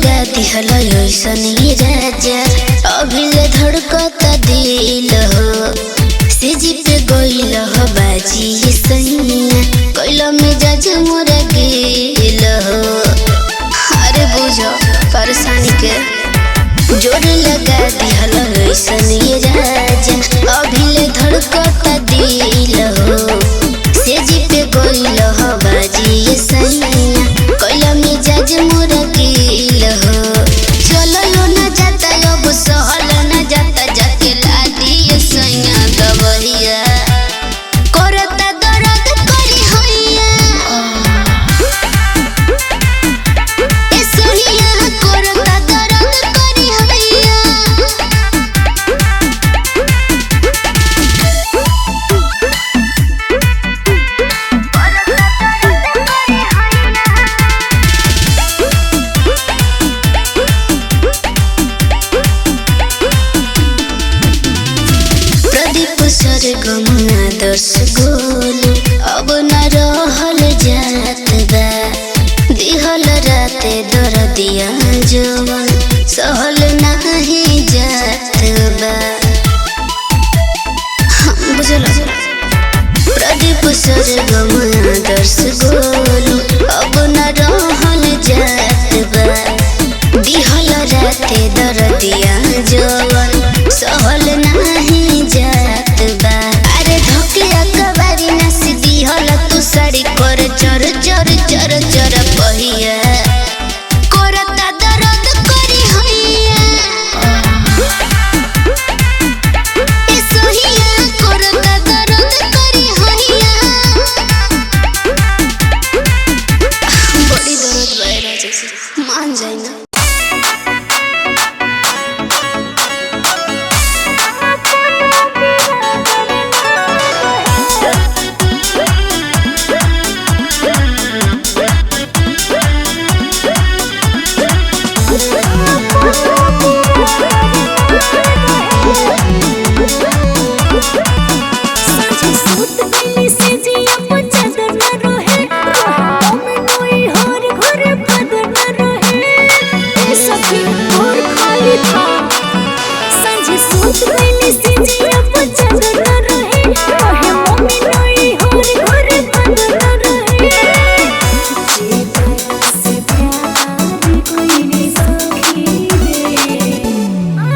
लगा दिहल ऐसन ये राजा अभिले धड़कता दिल हो सेजी पे गइल हो बाजी ये सैया कैल मिजाज मोरा गेल हो। अरे बुझो परेशानी के जोर लगा दिहल ऐसन ये राजा अभिले धड़कता दिल हो सेजी पे गइल हो बाजी ये सैया कैल मिजाज मोरा गेल हो। चलो न जाता अब सहल न जाता जाके ला दिए सैया दबहिया करता दर्द करी हैया ए सहिया करता दर्द करी हैया। सरगम आदर्श गोलू अब न रहल जात बा दिहल राते दर्दिया जवन सहल नहीं जात बा। बुझल प्रदीप सरगम आदर्श गोलू अब न रहल जात बा दिहल राते दर्दिया जवन सहल नहीं जात बा। अरे धोकिया कबारी नस दिहल तू साड़ी कर चर चर चर चर पहिया करता दर्द करी हैया ए सहिया करता दर्द करी हैया। बड़ी दर्द बायरा जैसे मान जाए ना।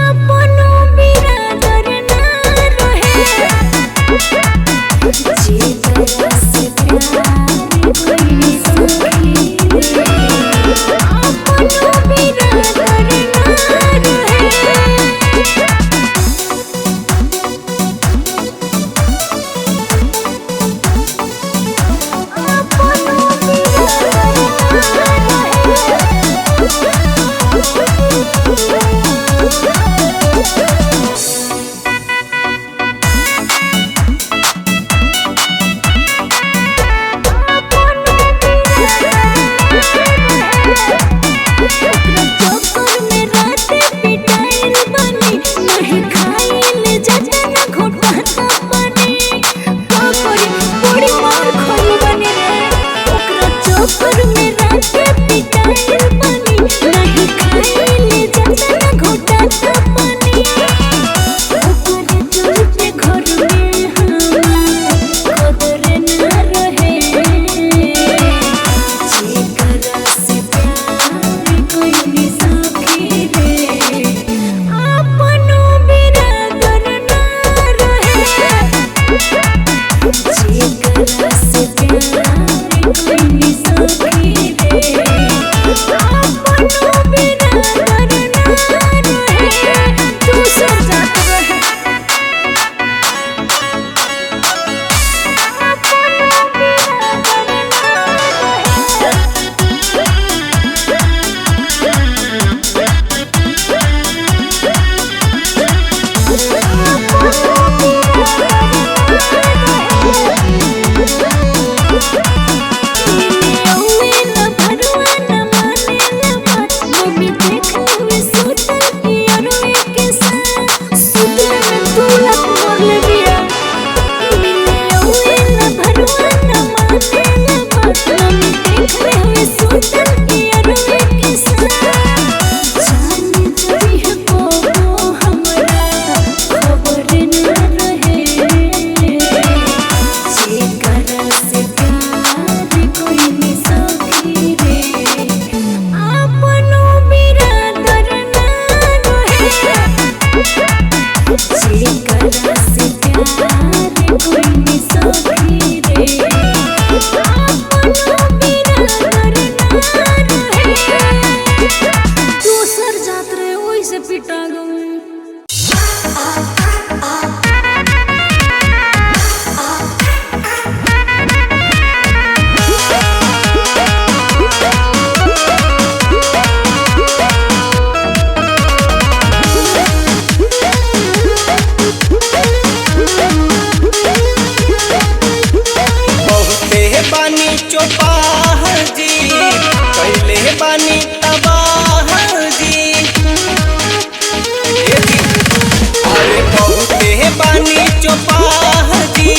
अपनो बिना करना पिटा गई। बानी चौपाह जी कैले बानी तबाह जी, अरे बहुते बानी चौपाह जी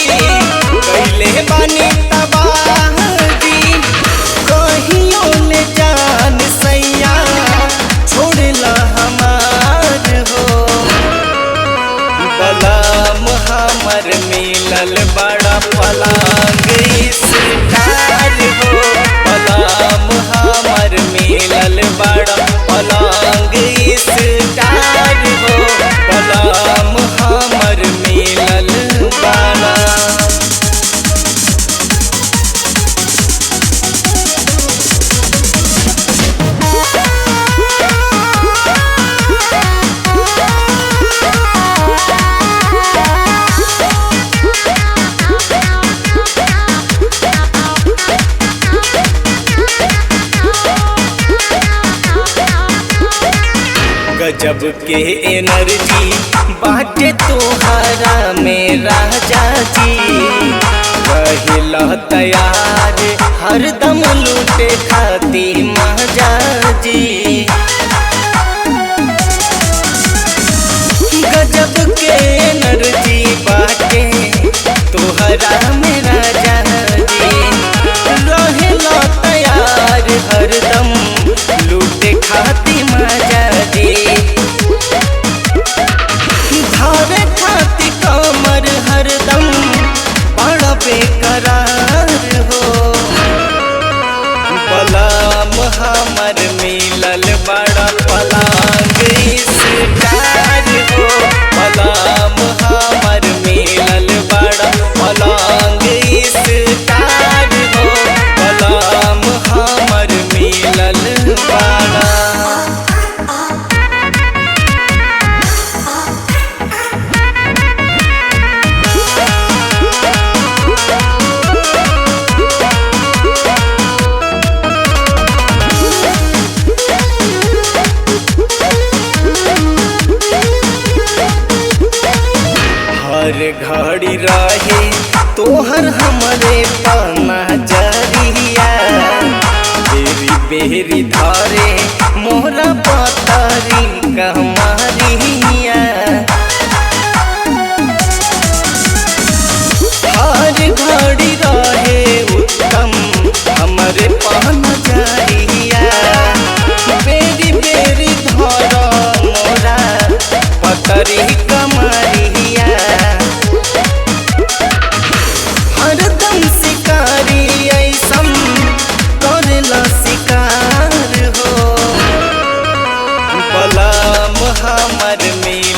कैले बानी तबाह जी। कहियो ले जान सैया छोड़ला हमार हो, बलम हमर मिलल बड़ा पलांग स्टार हो, बलम हमर मिलल बड़ा पलांग स्टार हो, बलम हमर मिलल बड़ा। गजब के एनर्जी बाटे तोहरा में राजा जी, रहिला तैयार हरदम लूटे खाती महाजा जी। गजब के एनर्जी बाटे तोहरा में राजा जी, रहिला तैयार हरदम लूटे खाती महाजा जी। धारे खाती कमर हरदम बड़ा बेकरार हो, बलम हमर मिलल बड़ा पलांग स्टार हो, बलम हमर मिलल बड़ा पलांग स्टार हो, बलम हमर मिलल बड़ा। हर घड़ी रहे तोहर हमरे पना जरिया, बेरी बेरी धारे मोहरा पतारी कमारिया। हर घड़ी रहे उत्तम हमरे पना जरिया, बेरी बेरी धारा मोरा पतरी कमारिया। हरदम शिकारी ऐसम करेला शिकार हो, बलम हमर में